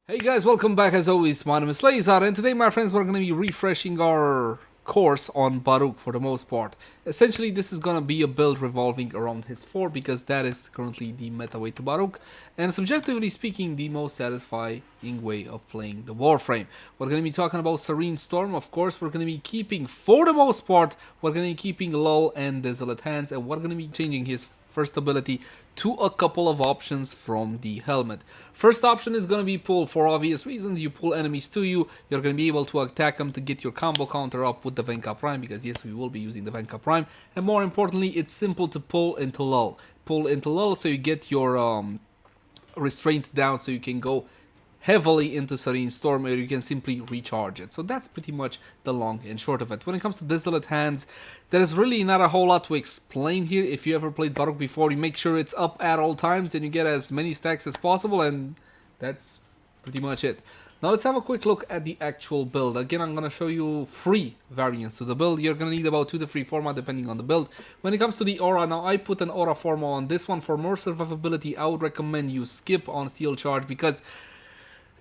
Hey guys, welcome back as always. My name is Leyzar, and today, my friends, we're going to be refreshing our course on Baruuk for the most part. Essentially, this is going to be a build revolving around his 4 because that is currently the meta way to Baruuk, and subjectively speaking, the most satisfying way of playing the Warframe. We're going to be talking about Serene Storm, of course. We're going to be keeping, for the most part, we're going to be keeping Lull and Desolate Hands, and we're going to be changing his first ability to a couple of options from the Helminth. First option is going to be pull for obvious reasons. You pull enemies to you, you're going to be able to attack them to get your combo counter up with the Venka Prime, because yes, we will be using the Venka Prime, and more importantly, it's simple to pull into Lull. Pull into Lull so you get your restraint down so you can go heavily into Serene Storm, or you can simply recharge it. So that's pretty much the long and short of it. When it comes to Desolate Hands, there is really not a whole lot to explain here. If you ever played Baruuk before, you make sure it's up at all times and you get as many stacks as possible, and that's pretty much it. Now let's have a quick look at the actual build. Again, I'm going to show you 3 variants to the build. You're going to need about 2 to 3 forma depending on the build. When it comes to the aura, now I put an aura forma on this one. For more survivability, I would recommend you skip on Steel Charge, because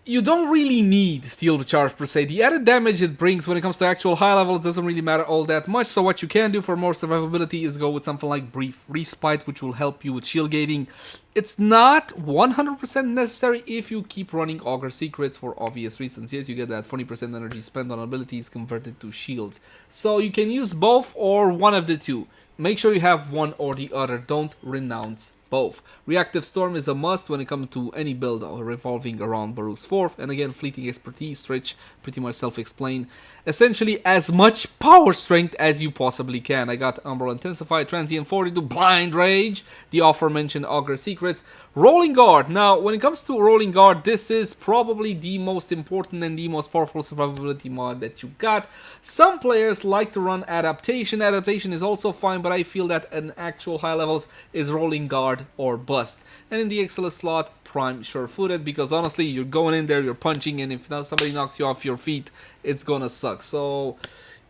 you don't really need Steel Charge per se. The added damage it brings when it comes to actual high levels doesn't really matter all that much. So what you can do for more survivability is go with something like Brief Respite, which will help you with shield gating. It's not 100% necessary if you keep running Augur Secrets for obvious reasons. Yes, you get that 20% energy spent on abilities converted to shields. So you can use both or one of the two. Make sure you have one or the other. Don't renounce both. Reactive Storm is a must when it comes to any build revolving around Baruuk's 4th. And again, Fleeting Expertise, which pretty much self-explain. Essentially, as much power strength as you possibly can. I got Umbral Intensify, Transient 42, Blind Rage, the aforementioned Augur Secrets, Rolling Guard. Now, when it comes to Rolling Guard, this is probably the most important and the most powerful survivability mod that you've got. Some players like to run Adaptation. Adaptation is also fine, but I feel that an actual high levels is Rolling Guard or bust. And in the excellent slot, Prime Sure-Footed, because honestly, you're going in there, you're punching, and if now somebody knocks you off your feet, it's gonna suck. So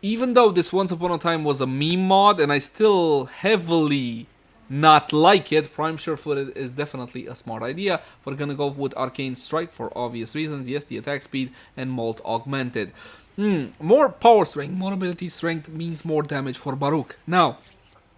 even though this once upon a time was a meme mod, and I still heavily not like it, Prime Sure-Footed is definitely a smart idea. We're gonna go with Arcane Strike for obvious reasons. Yes, the attack speed and Molt Augmented. More power strength, more ability strength means more damage for Baruuk. Now,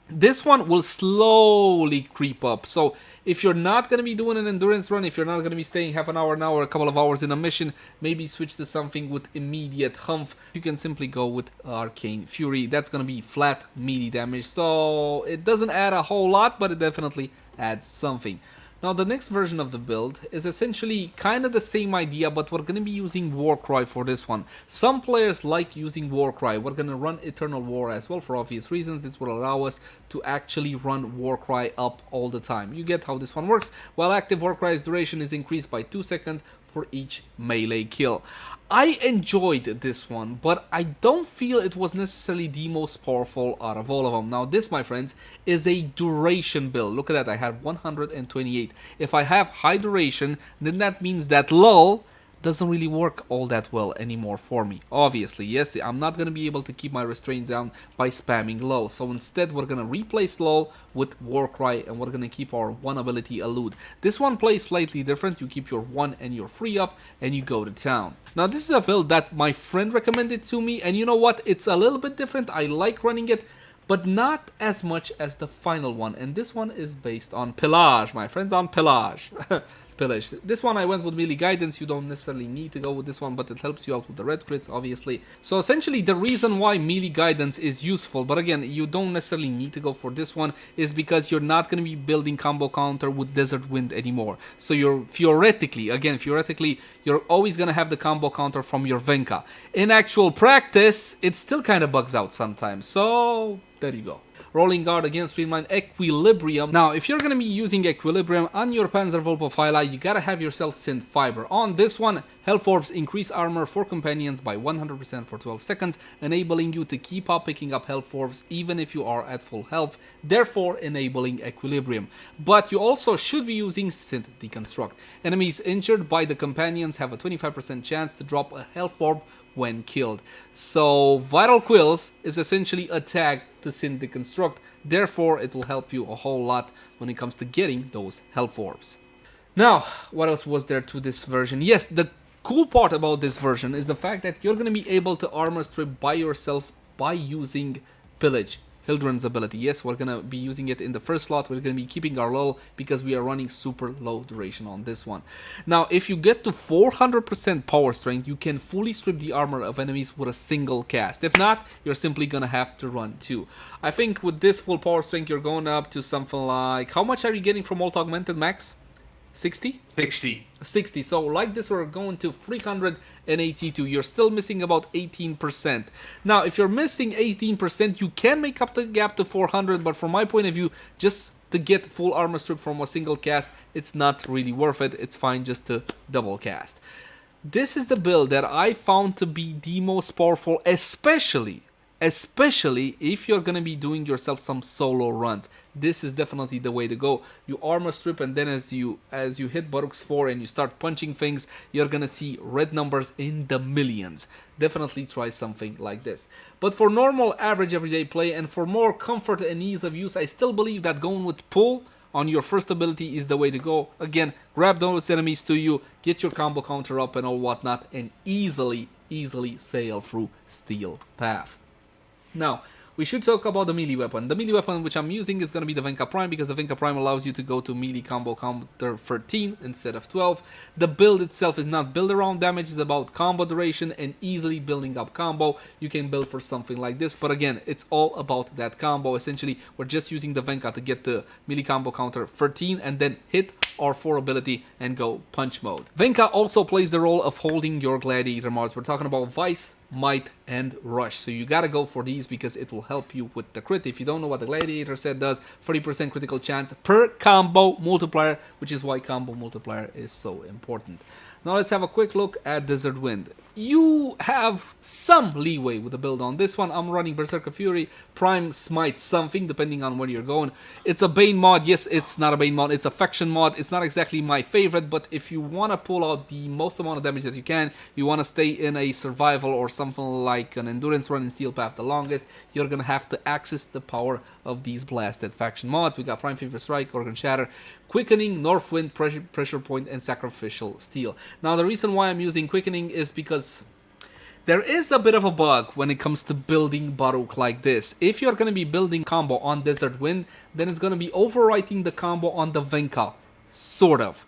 this one will slowly creep up. So if you're not going to be doing an endurance run, if you're not going to be staying half an hour, a couple of hours in a mission, maybe switch to something with immediate humph. You can simply go with Arcane Fury. That's going to be flat meaty damage. So it doesn't add a whole lot, but it definitely adds something. Now, the next version of the build is essentially kind of the same idea, but we're going to be using Warcry for this one. Some players like using Warcry. We're going to run Eternal War as well for obvious reasons. This will allow us to actually run Warcry up all the time. You get how this one works. While active, Warcry's duration is increased by 2 seconds for each melee kill. I enjoyed this one, but I don't feel it was necessarily the most powerful out of all of them. Now this, my friends, is a duration build. Look at that, I had 128. If I have high duration, then that means that Lull doesn't really work all that well anymore for me. Obviously, yes, I'm not going to be able to keep my restraint down by spamming Lull. So instead, we're going to replace Lull with Warcry, and we're going to keep our one ability Elude. This one plays slightly different. You keep your 1 and your 3 up, and you go to town. Now, this is a build that my friend recommended to me, and you know what? It's a little bit different. I like running it, but not as much as the final one. And this one is based on Pillage, my friends, on Pillage. Pillage. This one I went with melee guidance. You don't necessarily need to go with this one, but it helps you out with the red crits, obviously. So essentially, the reason why melee guidance is useful, but again, you don't necessarily need to go for this one, is because you're not going to be building combo counter with Desert Wind anymore. So you're theoretically, you're always going to have the combo counter from your Venka. In actual practice, it still kind of bugs out sometimes. So there you go. Rolling Guard, again, streamline Equilibrium. Now, if you're going to be using Equilibrium on your Panzer Vulpaphyla, you gotta have yourself Synth Fiber. On this one, Health Orbs increase armor for companions by 100% for 12 seconds, enabling you to keep up picking up Health Orbs even if you are at full health, therefore enabling Equilibrium. But you also should be using Synth Deconstruct. Enemies injured by the companions have a 25% chance to drop a Health Orb when killed. So Vital Quills is essentially a tag to Synth Deconstruct, therefore it will help you a whole lot when it comes to getting those Health Orbs. Now, what else was there to this version? Yes, the cool part about this version is the fact that you're going to be able to armor strip by yourself by using Pillage, Hildren's ability. Yes, we're going to be using it in the first slot. We're going to be keeping our lull because we are running super low duration on this one. Now, if you get to 400% power strength, you can fully strip the armor of enemies with a single cast. If not, you're simply going to have to run 2. I think with this full power strength, you're going up to something like... How much are you getting from Alt Augmented, Max? 60? 60. So like this, we're going to 382. You're still missing about 18%. Now, if you're missing 18%, you can make up the gap to 400. But from my point of view, just to get full armor strip from a single cast, it's not really worth it. It's fine just to double cast. This is the build that I found to be the most powerful, especially if you're gonna be doing yourself some solo runs. This is definitely the way to go. You armor strip, and then as you hit Baruuk's 4 and you start punching things, you're gonna see red numbers in the millions. Definitely try something like this. But for normal, average, everyday play, and for more comfort and ease of use, I still believe that going with pull on your first ability is the way to go. Again, grab those enemies to you, get your combo counter up and all whatnot, and easily sail through Steel Path. Now, we should talk about the melee weapon. The melee weapon which I'm using is going to be the Venka Prime, because the Venka Prime allows you to go to melee combo counter 13 instead of 12. The build itself is not built around damage, it's about combo duration and easily building up combo. You can build for something like this, but again, it's all about that combo. Essentially, we're just using the Venka to get the melee combo counter 13 and then hit our 4 ability and go punch mode. Venka also plays the role of holding your gladiator mods. We're talking about Vice, Might, and Rush. So you gotta go for these because it will help you with the crit. If you don't know what the gladiator set does, 30% critical chance per combo multiplier, which is why combo multiplier is so important. Now let's have a quick look at Desert Wind. You have some leeway with the build on this one. I'm running Berserker Fury, Prime Smite something, depending on where you're going. It's a Bane mod. Yes, it's not a Bane mod. It's a Faction mod. It's not exactly my favorite, but if you want to pull out the most amount of damage that you can, you want to stay in a survival or something like an endurance run in Steel Path the longest, you're going to have to access the power of these blasted Faction mods. We got Prime Fever Strike, Organ Shatter, Quickening, Northwind, Pressure Point, and Sacrificial Steel. Now, the reason why I'm using Quickening is because there is a bit of a bug when it comes to building Baruuk like this. If you're going to be building combo on Desert Wind, then it's going to be overwriting the combo on the Venka, sort of.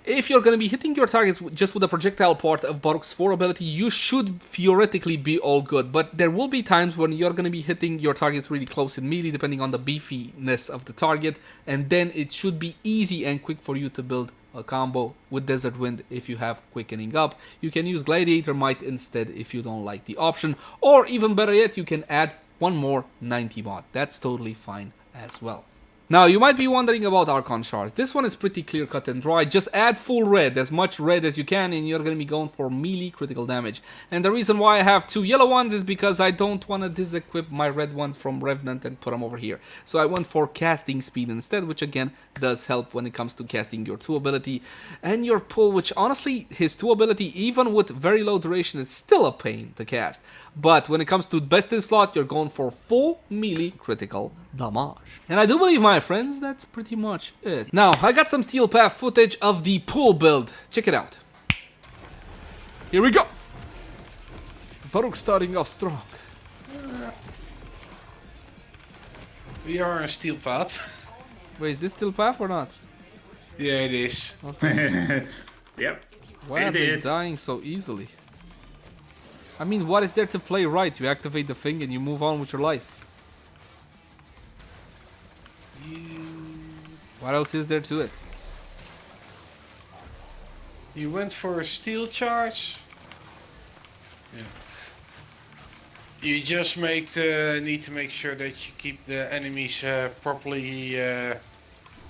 If you're going to be hitting your targets just with the projectile part of Baruuk's 4 ability, you should theoretically be all good. But there will be times when you're going to be hitting your targets really close in melee, depending on the beefiness of the target. And then it should be easy and quick for you to build a combo with Desert Wind if you have Quickening up. You can use Gladiator Might instead if you don't like the option. Or even better yet, you can add one more 90 mod. That's totally fine as well. Now, you might be wondering about Archon Shards. This one is pretty clear cut and dry. Just add full red, as much red as you can, and you're going to be going for melee critical damage. And the reason why I have 2 yellow ones is because I don't want to disequip my red ones from Revenant and put them over here. So I went for casting speed instead, which again does help when it comes to casting your 2 ability. And your pull, which honestly, his 2 ability, even with very low duration, is still a pain to cast. But when it comes to best in slot, you're going for full melee critical damage. And I do believe, my friends, that's pretty much it. Now, I got some Steel Path footage of the pull build. Check it out. Here we go. Baruuk starting off strong. We are on Steel Path. Wait, is this Steel Path or not? Yeah, it is. Okay. Yep. Why are they dying so easily? I mean, what is there to play right? You activate the thing and you move on with your life. What else is there to it? You went for a steel charge. Yeah. You just need to make sure that you keep the enemies properly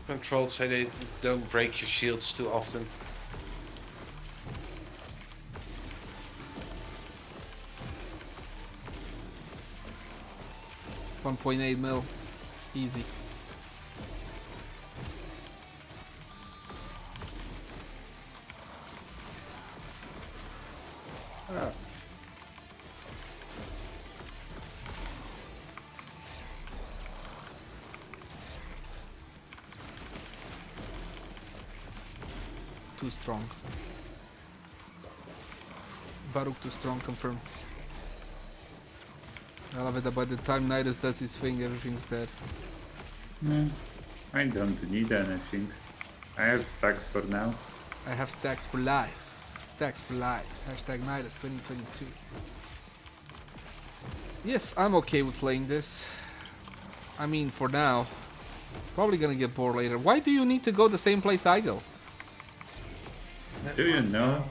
controlled so they don't break your shields too often. $1.8 mil. Easy. Ah. Too strong. Baruuk too strong, confirm. I love it that by the time Nidus does his thing, everything's dead. I don't need anything. I have stacks for now. I have stacks for life. Stacks for life. Hashtag Nidus 2022. Yes, I'm okay with playing this. I mean, for now. Probably gonna get bored later. Why do you need to go the same place I go? Do you know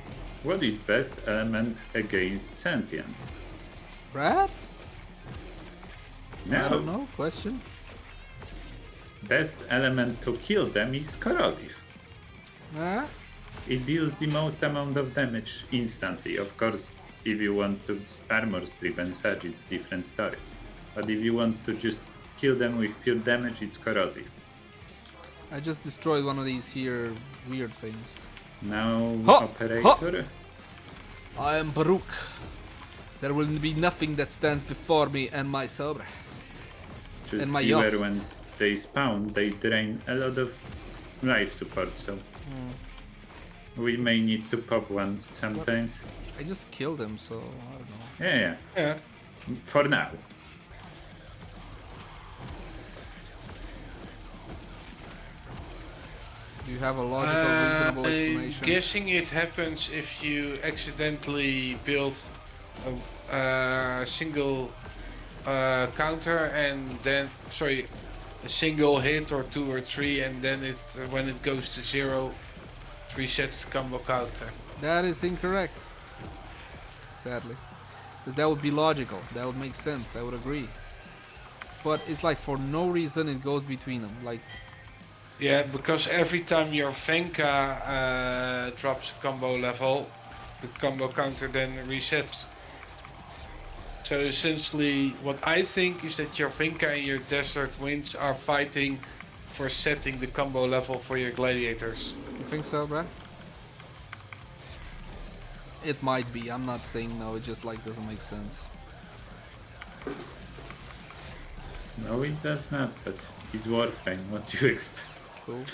what is best element against sentience? Brad? No. I don't know. Question. Best element to kill them is corrosive. Huh? It deals the most amount of damage instantly. Of course, if you want to armor strip and such, it's different story. But if you want to just kill them with pure damage, it's corrosive. I just destroyed one of these here weird things. Now, Ha! operator. I am Baruuk. There will be nothing that stands before me and my sabre. Just And my beware Yost. when they spawn, they drain a lot of life support, so we may need to pop one sometimes. I just killed him, so I don't know. Yeah. Yeah. For now. Do you have a logical, reasonable I'm explanation? guessing it happens if you accidentally build a single counter and then, sorry, a single hit or 2 or 3, and then it when it goes to 0, it resets the combo counter. That is incorrect. Sadly. Because that would be logical. That would make sense. I would agree. But it's like for no reason it goes between them. Like, Yeah, because every time your Venka drops a combo level, the combo counter then resets. So essentially, what I think is that your Venka and your Desert Winds are fighting for setting the combo level for your gladiators. you think so, Brad? It might be. I'm not saying no. It just like doesn't make sense. No, it does not, but it's Warframe. What do you expect? Cool.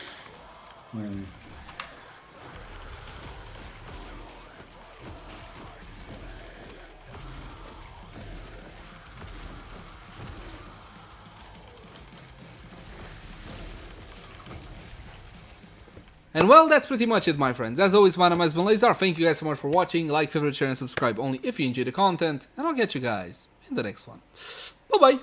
And well, that's pretty much it, my friends. As always, my name has been Leyzar. Thank you guys so much for watching. Like, favorite, share, and subscribe only if you enjoy the content. And I'll catch you guys in the next one. Bye-bye.